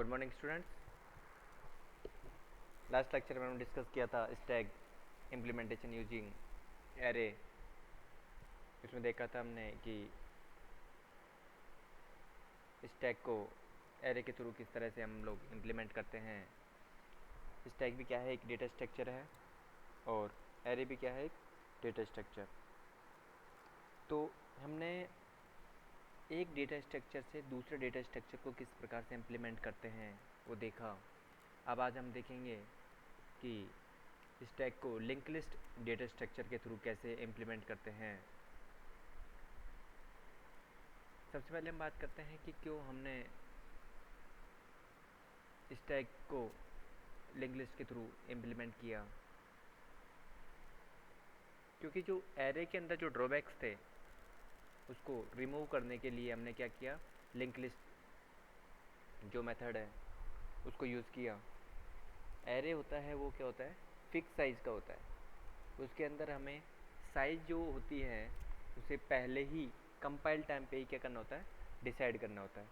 Good morning students. Last lecture में हमने discuss किया था स्टैक इम्प्लीमेंटेशन यूजिंग एरे। इसमें देखा था हमने कि स्टैक को एरे के थ्रू किस तरह से हम लोग इम्प्लीमेंट करते हैं। स्टैक भी क्या है, एक डेटा स्ट्रक्चर है, और एरे भी क्या है, एक डेटा स्ट्रक्चर। तो हमने एक डेटा स्ट्रक्चर से दूसरे डेटा स्ट्रक्चर को किस प्रकार से इम्प्लीमेंट करते हैं वो देखा। अब आज हम देखेंगे कि स्टैक को लिंक लिस्ट डेटा स्ट्रक्चर के थ्रू कैसे इम्प्लीमेंट करते हैं। सबसे पहले हम बात करते हैं कि क्यों हमने स्टैक को लिंक लिस्ट के थ्रू इम्प्लीमेंट किया। क्योंकि जो एरे के अंदर जो ड्रॉबैक्स थे उसको रिमूव करने के लिए हमने क्या किया, लिंक लिस्ट जो मेथड है उसको यूज़ किया। एरे होता है वो क्या होता है, फिक्स साइज़ का होता है। उसके अंदर हमें साइज़ जो होती है उसे पहले ही कंपाइल टाइम पे ही क्या करना होता है, डिसाइड करना होता है।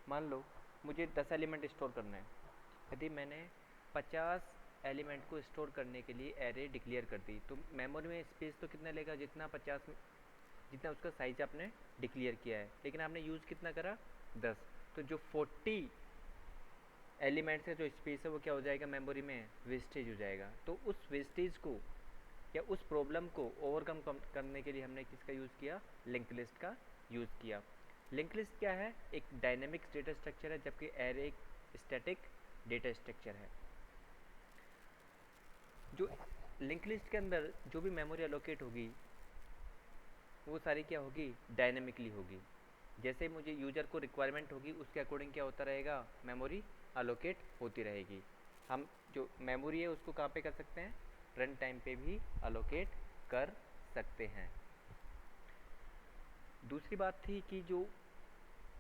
मान लो मुझे 10 एलिमेंट स्टोर करना है। यदि मैंने 50 एलिमेंट को स्टोर करने के लिए एरे डिक्लेयर कर दी तो मेमोरी में स्पेस तो कितना लेगा, जितना उसका साइज आपने डिक्लेयर किया है, लेकिन आपने यूज़ कितना करा, 10। तो जो 40 एलिमेंट्स का जो स्पेस है वो क्या हो जाएगा, मेमोरी में वेस्टेज हो जाएगा। तो उस वेस्टेज को या उस प्रॉब्लम को ओवरकम करने के लिए हमने किसका यूज़ किया, लिंक लिस्ट का यूज़ किया। लिंक लिस्ट क्या है, एक डायनेमिक डेटा स्ट्रक्चर है, जबकि एरे एक स्टैटिक डेटा स्ट्रक्चर है। जो लिंक लिस्ट के अंदर जो भी मेमोरी एलोकेट होगी वो सारी क्या होगी, डायनेमिकली होगी। जैसे मुझे यूज़र को रिक्वायरमेंट होगी उसके अकॉर्डिंग क्या होता रहेगा, मेमोरी अलोकेट होती रहेगी। हम जो मेमोरी है उसको कहाँ पे कर सकते हैं, रन टाइम पे भी अलोकेट कर सकते हैं। दूसरी बात थी कि जो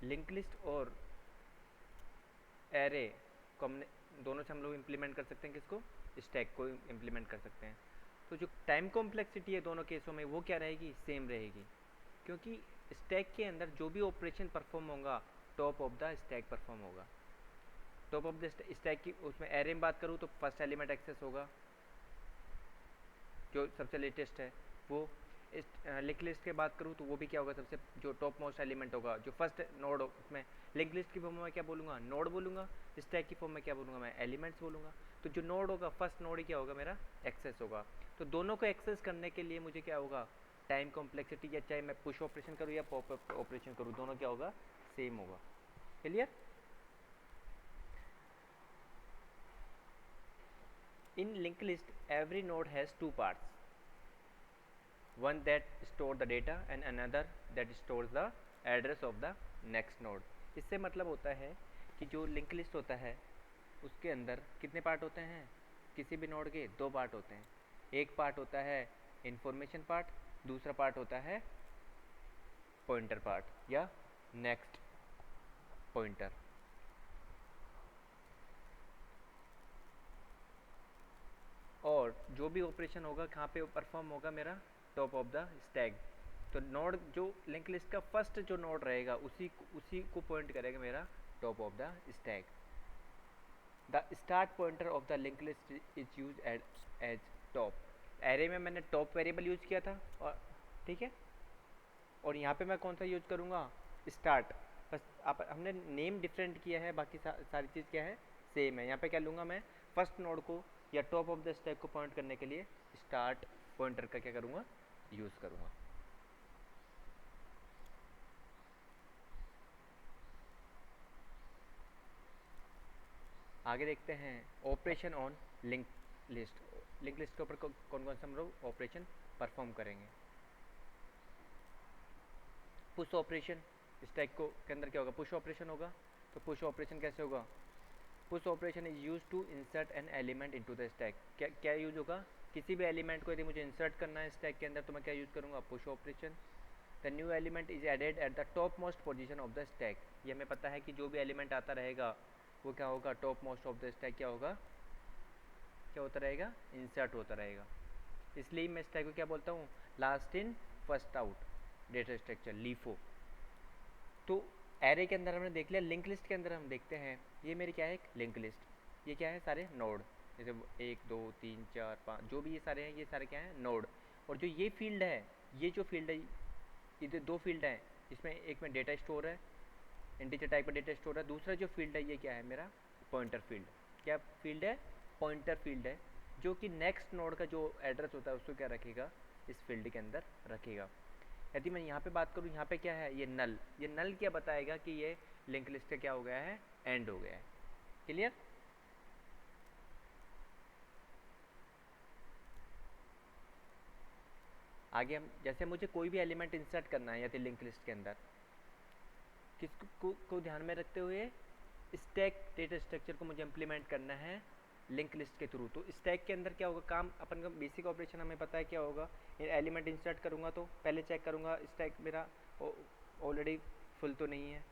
लिंक लिस्ट और एरे को दोनों से हम लोग इम्प्लीमेंट कर सकते हैं, किसको, स्टैक को इम्प्लीमेंट कर सकते हैं। तो जो टाइम कॉम्प्लेक्सिटी है दोनों केसों में वो क्या रहेगी, सेम रहेगी। क्योंकि स्टैक के अंदर जो भी ऑपरेशन परफॉर्म होगा top of the stack perform होगा। टॉप ऑफ द स्टैक की उसमें एरे में बात करूँ तो फर्स्ट एलिमेंट एक्सेस होगा जो सबसे लेटेस्ट है वो। लिंक लिस्ट की बात करूँ तो वो भी क्या होगा, सबसे जो टॉप मोस्ट एलिमेंट होगा, जो फर्स्ट नोड हो उसमें। लिंक लिस्ट की फॉर्म में क्या बोलूँगा, नोड बोलूँगा। स्टैक की फॉर्म में क्या बोलूँगा, मैं एलिमेंट्स बोलूँगा। तो जो नोड होगा, फर्स्ट नोड ही क्या होगा, मेरा एक्सेस होगा। तो दोनों को एक्सेस करने के लिए मुझे क्या होगा, टाइम कॉम्प्लेक्सिटी, या चाहे मैं पुश ऑपरेशन करूँ या पॉप ऑपरेशन करूँ, दोनों क्या होगा, सेम होगा। Clear. In linked list, every node has two parts, one that store the data and another that stores the address of the next node. इससे मतलब होता है कि जो लिंक लिस्ट होता है उसके अंदर कितने पार्ट होते हैं, किसी भी नोड के 2 पार्ट होते हैं। एक पार्ट होता है इंफॉर्मेशन पार्ट, दूसरा पार्ट होता है पॉइंटर पार्ट या नेक्स्ट पॉइंटर। और जो भी ऑपरेशन होगा कहाँ पे परफॉर्म होगा, मेरा टॉप ऑफ द स्टैक। तो नोड जो लिंक लिस्ट का फर्स्ट जो नोड रहेगा उसी को पॉइंट करेगा मेरा top of the stack. The start pointer of the link list is use as top. Array में मैंने टॉप वेरिएबल यूज किया था, और ठीक है, और यहाँ पे मैं कौन सा यूज करूँगा, स्टार्ट। बस हमने नेम डिफरेंट किया है, बाकी सारी चीज़ क्या है, सेम है। यहाँ पे क्या लूँगा मैं, फर्स्ट नोड को या टॉप ऑफ द स्टैक को पॉइंट करने के लिए स्टार्ट पॉइंटर का क्या करूँगा, यूज़ करूँगा। आगे देखते हैं operation on link list. Link list के ऊपर कौन कौन से हम लोग ऑपरेशन परफॉर्म करेंगे। पुश ऑपरेशन, स्टैक को के अंदर क्या होगा, पुश ऑपरेशन होगा। तो पुश ऑपरेशन कैसे होगा, push operation is use to insert an element into the stack. क्या क्या यूज होगा, किसी भी एलिमेंट को यदि मुझे इंसर्ट करना है स्टैक के अंदर तो मैं क्या यूज़ करूँगा, push operation. The new element is added at the top most position of the stack. ये हमें पता है कि जो भी एलिमेंट आता रहेगा वो क्या होगा, top most of the stack क्या होगा, क्या होता रहेगा, इंसर्ट होता रहेगा। इसलिए मैं स्टैक को क्या बोलता हूँ, last in first out data structure, LIFO. तो एरे के अंदर हमने देख लिया, लिंक लिस्ट के अंदर हम देखते हैं ये मेरी क्या है, एक लिंक लिस्ट। ये क्या है, सारे नोड, जैसे 1 2 3 4 5 जो भी ये सारे हैं, ये सारे क्या हैं, नोड। और जो ये फील्ड है, ये जो फील्ड है, इधर दो फील्ड हैं, इसमें एक में डेटा स्टोर है, इंटीजर टाइप का डेटा स्टोर है। दूसरा जो फील्ड है ये क्या है मेरा, पॉइंटर फील्ड। क्या फील्ड है, पॉइंटर फील्ड है, जो कि नेक्स्ट नोड का जो एड्रेस होता है उसको क्या रखेगा, इस फील्ड के अंदर रखेगा। यदि मैं यहाँ पे बात करूँ, यहाँ पे क्या है, ये नल, ये नल क्या बताएगा कि ये लिंक लिस्ट का क्या हो गया है, एंड हो गया है। क्लियर। आगे हम, जैसे मुझे कोई भी एलिमेंट इंसर्ट करना है यदि लिंक लिस्ट के अंदर, को ध्यान में रखते हुए स्टैक डेटा स्ट्रक्चर को मुझे इम्प्लीमेंट करना है लिंक लिस्ट के थ्रू। तो स्टैक के अंदर क्या होगा, काम अपन का बेसिक ऑपरेशन हमें पता है क्या होगा, एलिमेंट इंसर्ट करूँगा तो पहले चेक करूँगा स्टैक मेरा ऑलरेडी फुल तो नहीं है,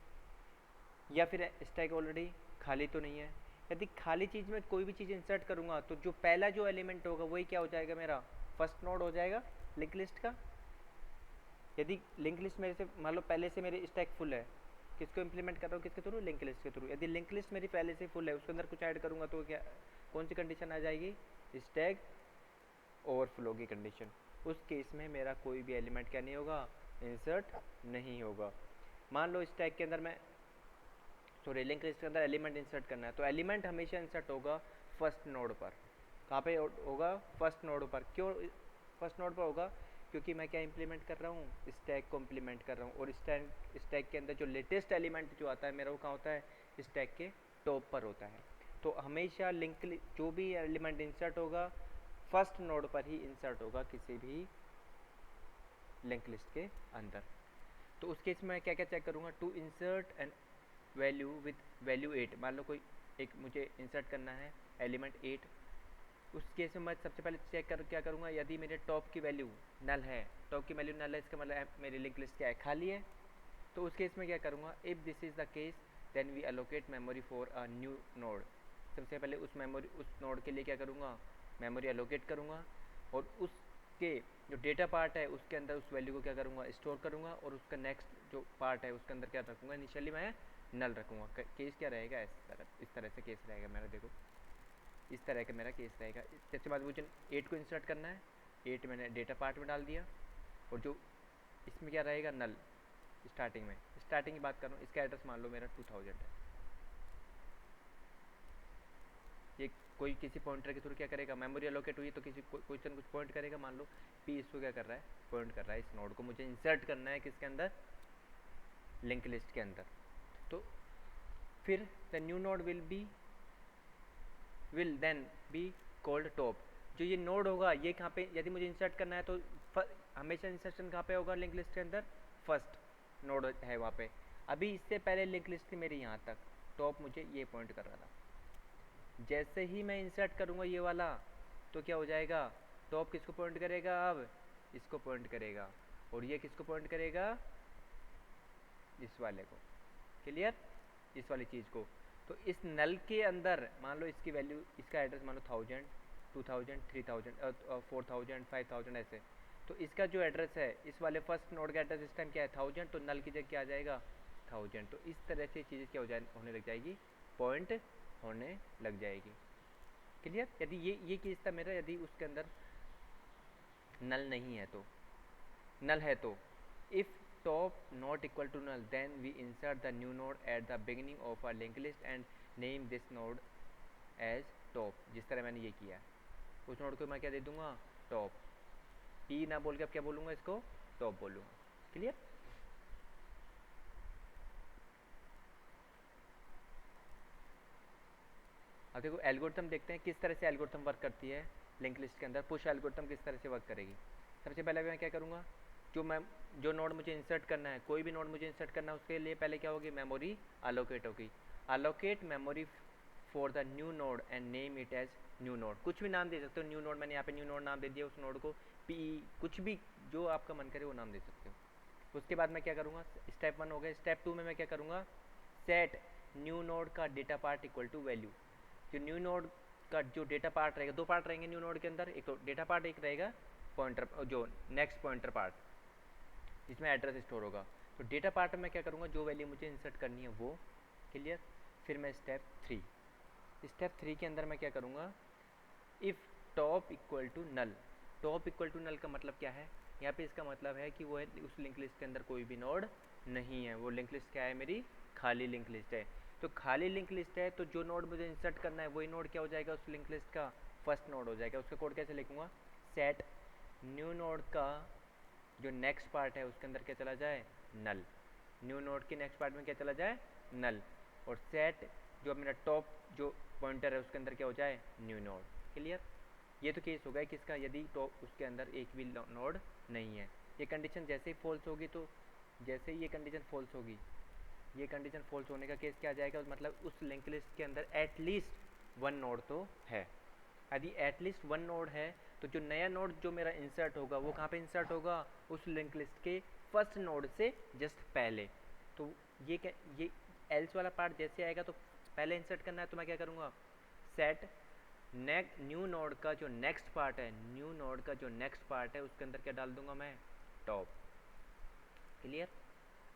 या फिर स्टैक ऑलरेडी खाली तो नहीं है। यदि खाली चीज़ में कोई भी चीज़ इंसर्ट करूँगा तो जो पहला जो एलिमेंट होगा वही क्या हो जाएगा, मेरा फर्स्ट नोड हो जाएगा लिंक लिस्ट का। यदि लिंक लिस्ट मेरे से मान लो पहले से मेरी स्टैक फुल है, किसको इम्प्लीमेंट कर रहा हूँ, किसके थ्रू, लिंक लिस्ट के थ्रू। यदि लिंक लिस्ट मेरी पहले से फुल है, उसके अंदर कुछ ऐड करूँगा तो क्या, कौन सी कंडीशन आ जाएगी, स्टैक ओवरफ्लो की कंडीशन। उस केस में मेरा कोई भी एलिमेंट क्या नहीं होगा, इंसर्ट नहीं होगा। मान लो स्टैक के अंदर मैं, सॉरी लिंक लिस्ट के अंदर एलिमेंट इंसर्ट करना है, तो एलिमेंट हमेशा इंसर्ट होगा फर्स्ट नोड पर। कहाँ पे होगा, फर्स्ट नोड पर। क्यों फर्स्ट नोड पर होगा, क्योंकि मैं क्या इंप्लीमेंट कर रहा हूँ, स्टैक को इंप्लीमेंट कर रहा हूँ। और स्टैक के अंदर जो लेटेस्ट एलिमेंट जो आता है मेरा, वो कहाँ होता है, स्टैक के टॉप पर होता है। तो हमेशा लिंक जो भी एलिमेंट इंसर्ट होगा फर्स्ट नोड पर ही इंसर्ट होगा किसी भी लिंक लिस्ट के अंदर। तो उस केस में मैं क्या क्या चेक करूँगा, to insert and value with value 8। मान लो कोई एक मुझे इंसर्ट करना है एलिमेंट 8, उस केस में मैं सबसे पहले चेक कर क्या करूँगा, यदि मेरे टॉप की वैल्यू नल है, टॉप की वैल्यू नल है, इसका मतलब मेरी लिंक लिस्ट क्या है, खाली है। तो उस केस में क्या करूँगा, if this is the case then we allocate memory for a new node. सबसे पहले उस मेमोरी, उस नोड के लिए क्या करूँगा, मेमोरी एलोकेट करूँगा, और उसके जो डेटा पार्ट है उसके अंदर उस वैल्यू को क्या करूँगा, स्टोर करूँगा, और उसका नेक्स्ट जो पार्ट है उसके अंदर क्या रखूँगा, इनिशियली मैं नल रखूँगा। केस क्या रहेगा, इस तरह से केस रहेगा मेरा, देखो इस तरह का मेरा केस रहेगा। सबसे बाद मुझे 8 को इंसर्ट करना है, 8 मैंने डेटा पार्ट में डाल दिया, और जो इसमें क्या रहेगा, नल। स्टार्टिंग में, स्टार्टिंग की बात कर रहा हूँ, इसका एड्रेस मान लो मेरा 2000 है। ये कोई किसी पॉइंटर के थ्रू क्या करेगा, मेमोरी एलोकेट हुई तो किसी क्वेश्चन कुछ पॉइंट करेगा, मान लो पी इसको क्या कर रहा है, पॉइंट कर रहा है इस नोड को, मुझे इंसर्ट करना है किसके अंदर, लिंक लिस्ट के अंदर। तो फिर the new node will then be called top. जो ये नोड होगा ये कहाँ पे, यदि मुझे इंसर्ट करना है तो हमेशा इंसर्शन कहाँ पे होगा, लिंक लिस्ट के अंदर फर्स्ट नोड है वहाँ पे। अभी इससे पहले लिंक लिस्ट थी मेरी यहाँ तक, टॉप मुझे ये पॉइंट कर रहा था। जैसे ही मैं इंसर्ट करूँगा ये वाला, तो क्या हो जाएगा, टॉप किसको पॉइंट करेगा, अब इसको पॉइंट करेगा, और ये किसको पॉइंट करेगा, इस वाले को। क्लियर, इस वाली चीज़ को। तो इस नल के अंदर मान लो इसकी वैल्यू, इसका एड्रेस मान लो 1000, 2000, 3000, 4000, 5000 ऐसे। तो इसका जो एड्रेस है इस वाले फर्स्ट नोड का एड्रेस इस टाइम क्या है, 1000, तो नल की जगह क्या आ जाएगा, 1000। तो इस तरह से चीज़ें क्या होने लग जाएगी, पॉइंट होने लग जाएगी। क्लियर। यदि ये केस था मेरा, यदि उसके अंदर नल नहीं है तो, नल है तो if top not equal to null then we insert the new node at the beginning of our linked list and name this node as top। जिस तरह मैंने ये किया, उस नोड को मैं क्या दे दूंगा, टॉप। पी ना बोल के अब क्या बोलूँगा, इसको टॉप बोलूँगा। क्लियर। अब देखो एल्गोरिथम देखते हैं किस तरह से एल्गोरिथम वर्क करती है लिंक लिस्ट के अंदर। पुश एल्गोरिथम किस तरह से वर्क करेगी। सबसे पहले मैं क्या करूँगा, जो नोड मुझे इंसर्ट करना है, कोई भी नोड मुझे इंसर्ट करना है, उसके लिए पहले क्या होगी, मेमोरी अलोकेट होगी। Allocate memory for the new node and name it as new node. कुछ भी नाम दे सकते हो, न्यू नोड, मैंने यहाँ पे न्यू नोड नाम दे दिया उस नोड को, पी, कुछ भी जो आपका मन करे वो नाम दे सकते हो। उसके बाद मैं क्या करूँगा, स्टेप 1 हो गया। स्टेप 2 में मैं क्या करूँगा, सेट न्यू नोड का data part equal to value. जो न्यू नोड का जो डेटा पार्ट रहेगा, दो पार्ट रहेंगे न्यू नोड के अंदर, एक तो डेटा पार्ट, एक रहेगा पॉइंटर, जो नेक्स्ट पॉइंटर पार्ट जिसमें एड्रेस स्टोर होगा। तो डेटा पार्ट में क्या करूँगा, जो वैल्यू मुझे इंसर्ट करनी है वो, क्लियर। फिर मैं स्टेप थ्री के अंदर मैं क्या करूँगा, if top equal to null. Top equal to null का मतलब क्या है, यहाँ पे इसका मतलब है कि वो है उस लिंक लिस्ट के अंदर कोई भी नोड नहीं है। वो लिंक लिस्ट क्या है, मेरी खाली लिंक लिस्ट है। तो खाली लिंक लिस्ट है तो जो नोड मुझे इंसर्ट करना है वही नोड क्या हो जाएगा, उस लिंक लिस्ट का फर्स्ट नोड हो जाएगा। उसका कोड कैसे लिखूँगा, सेट न्यू नोड का जो नेक्स्ट पार्ट है उसके अंदर क्या चला जाए, नल। न्यू नोड के नेक्स्ट पार्ट में क्या चला जाए, नल। और सेट जो मेरा टॉप जो पॉइंटर है उसके अंदर क्या हो जाए, न्यू नोड। क्लियर। ये तो केस हो गया किसका, यदि टॉप उसके अंदर एक भी नोड नहीं है। ये कंडीशन जैसे ही फॉल्स होगी, तो जैसे ही ये कंडीशन फॉल्स होगी, ये कंडीशन फॉल्स होने का केस क्या आ जाएगा, मतलब उस लिंक लिस्ट के अंदर एटलीस्ट वन नोड तो है। यदि एटलीस्ट वन नोड है तो जो नया नोड जो मेरा इंसर्ट होगा वो कहाँ पे इंसर्ट होगा, उस लिंक लिस्ट के फर्स्ट नोड से जस्ट पहले। तो ये एल्स वाला पार्ट जैसे आएगा तो पहले इंसर्ट करना है, तो मैं क्या करूँगा, सेट न्यू नोड का जो नेक्स्ट पार्ट है, न्यू नोड का जो नेक्स्ट पार्ट है उसके अंदर क्या डाल दूंगा मैं, टॉप। क्लियर।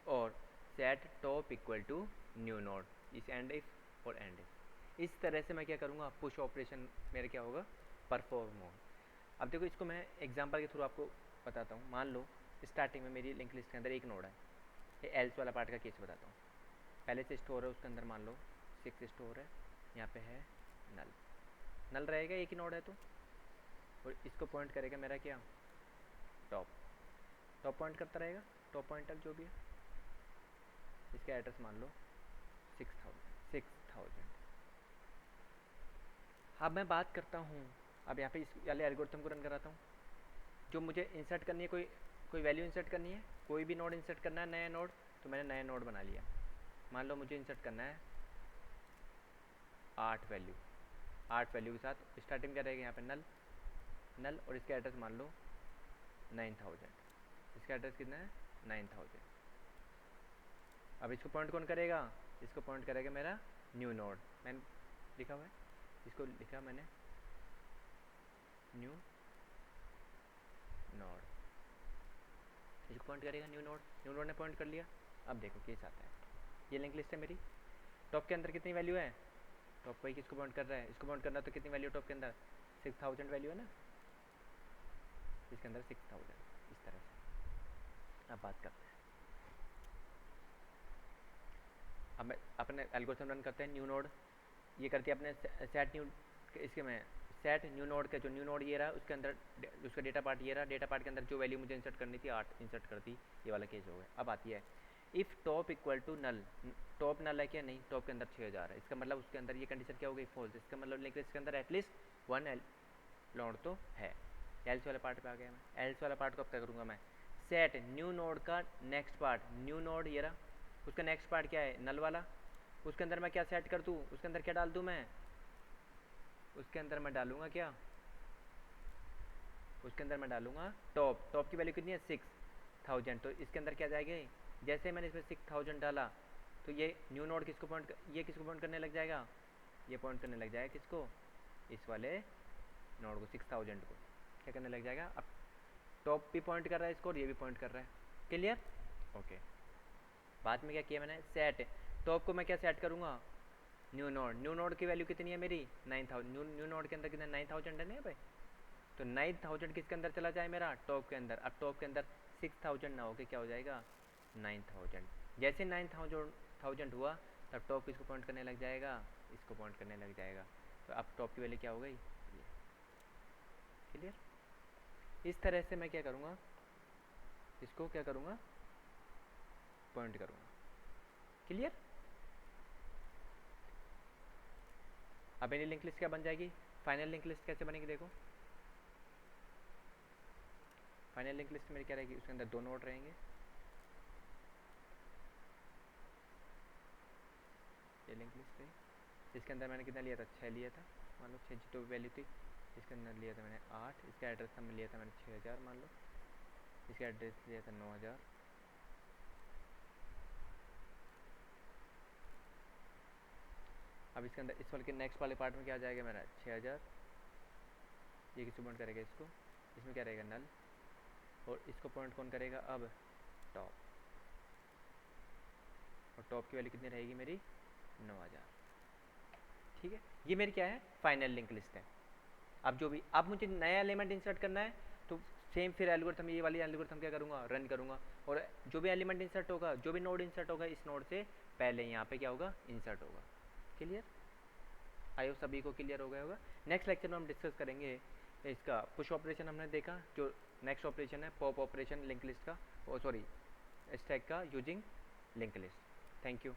और set top equal to new node, इस एंड इफ और एंड इफ। इस तरह से मैं क्या करूँगा, पुश ऑपरेशन मेरे क्या होगा, परफॉर्म होगा। अब देखो इसको मैं एग्जांपल के थ्रू आपको बताता हूँ। मान लो स्टार्टिंग में मेरी लिंक लिस्ट के अंदर एक नोड है, ये एल्स वाला पार्ट का केस बताता हूँ। पहले से स्टोर है उसके अंदर, मान लो 6 स्टोर है, यहाँ पे है नल। नल रहेगा, एक ही नोड है तो, और इसको पॉइंट करेगा मेरा क्या, टॉप। टॉप पॉइंट करता रहेगा, टॉप पॉइंटर जो भी है। इसका एड्रेस मान लो 6000। अब मैं बात करता हूँ, अब यहाँ पे इस वाले एल्गोरिथम को रन कराता हूँ। जो मुझे इंसर्ट करनी है, कोई वैल्यू इंसर्ट करनी है, कोई भी नोड इंसर्ट करना है, नया नोड, तो मैंने नया नोड बना लिया। मान लो मुझे इंसर्ट करना है 8 वैल्यू। 8 वैल्यू के साथ स्टार्टिंग क्या रहेगा, यहाँ पे नल, और इसका एड्रेस मान लो 9000। इसका एड्रेस कितना है, 9000। अब इसको पॉइंट कौन करेगा, इसको पॉइंट करेगा मेरा न्यू नोड। मैंने लिखा हुआ है, इसको लिखा मैंने न्यू नोड, इसको पॉइंट करेगा न्यू नोड ने पॉइंट कर लिया। अब देखो केस आता है, ये लिंक लिस्ट है मेरी। टॉप के अंदर कितनी वैल्यू है, टॉप पर किसको पॉइंट कर रहा है, इसको पॉइंट करना है, तो कितनी वैल्यू टॉप के अंदर, 6000 वैल्यू है ना, इसके अंदर 6000। इस तरह से अब बात करते हैं। अब मैं अपने एल्गोरिथम रन करते हैं। न्यू नोड ये करती है अपने सेट न्यू, इसके में सेट न्यू नोड का जो न्यू नोड ये रहा, उसके अंदर उसका डेटा पार्ट ये रहा। डेटा पार्ट के अंदर जो वैल्यू मुझे इंसर्ट करनी थी 8 इंसर्ट कर दी। ये वाला केस हो गया। अब आती है if top equal to null. Top null है क्या, नहीं, टॉप के अंदर 6000 है। इसका मतलब उसके अंदर ये कंडीशन क्या हो गई, फॉल्स। इसका मतलब लिंक लिस्ट के अंदर एटलीस्ट वन नोड तो है। एल्स वाले पार्ट पे आ गया मैं। एल्स वाला पार्ट को अब क्या करूँगा मैं, सेट न्यू नोड का नेक्स्ट पार्ट। न्यू नोड ये रहा, उसका नेक्स्ट पार्ट क्या है, नल वाला। उसके अंदर मैं क्या सेट कर दूँ, उसके अंदर क्या डाल दूँ मैं, उसके अंदर मैं डालूंगा क्या, उसके अंदर मैं डालूंगा टॉप। टॉप की वैल्यू कितनी है, 6000। तो इसके अंदर क्या जाएगा, जैसे मैंने इसमें 6000 डाला तो ये न्यू नोड किसको पॉइंट, ये किसको पॉइंट करने लग जाएगा, ये पॉइंट करने लग जाएगा किसको, इस वाले नोड को, 6000 को क्या करने लग जाएगा। अब टॉप भी पॉइंट कर रहा है इसको, और ये भी पॉइंट कर रहा है। Clear, okay. बाद में क्या किया मैंने, सेट टॉप को मैं क्या सेट करूँगा, न्यू नोड। न्यू नोड की वैल्यू कितनी है मेरी, 9000। न्यू नोड के अंदर कितना, 9000 है ना भाई। तो 9000 किसके अंदर चला जाए, मेरा टॉप के अंदर। अब टॉप के अंदर 6000 ना होके क्या हो जाएगा, 9000। जैसे 9000 हुआ तब टॉप किसको पॉइंट करने लग जाएगा, इसको पॉइंट करने लग जाएगा। तो अब टॉप की वैल्यू क्या हो गई, ये। क्लियर। इस तरह से मैं क्या करूँगा, इसको क्या करूँगा, पॉइंट करूँगा। क्लियर। अब मेरी लिंक लिस्ट क्या बन जाएगी, फाइनल लिंक लिस्ट कैसे बनेगी, देखो। फाइनल लिंक लिस्ट मेरी क्या रहेगी, उसके अंदर 2 नोड रहेंगे। ये लिंक लिस्ट है, इसके अंदर मैंने कितना लिया था, 6 लिया था। मान लो 6 जो वैल्यू थी, इसके अंदर लिया था मैंने 8। इसका एड्रेस था, मैं लिया था मैंने 6000 मान लो। इसका एड्रेस लिया था 9000। अब इसके अंदर इस वाले के नेक्स्ट वाले पार्ट में क्या आ जाएगा मेरा, 6000। ये किसको पॉइंट करेगा, इसको। इसमें क्या रहेगा, नल। और इसको पॉइंट कौन करेगा अब, टॉप। और टॉप की वैल्यू कितनी रहेगी मेरी 9000। ठीक है, ये मेरी क्या है, फाइनल लिंक लिस्ट है। अब जो भी, अब मुझे नया एलिमेंट इंसर्ट करना है तो सेम फिर एल्गोरिथम, ये वाली एल्गोरिथम क्या करूँगा, रन करूँगा, और जो भी एलिमेंट इंसर्ट होगा, जो भी नोड इंसर्ट होगा, इस नोड से पहले यहाँ पे क्या होगा, इंसर्ट होगा। क्लियर, आई होप सभी को क्लियर हो गया होगा। नेक्स्ट लेक्चर में हम डिस्कस करेंगे इसका पुश ऑपरेशन, हमने देखा जो नेक्स्ट ऑपरेशन है पॉप ऑपरेशन लिंक लिस्ट का, ओ सॉरी स्टैक का using link list. Thank you.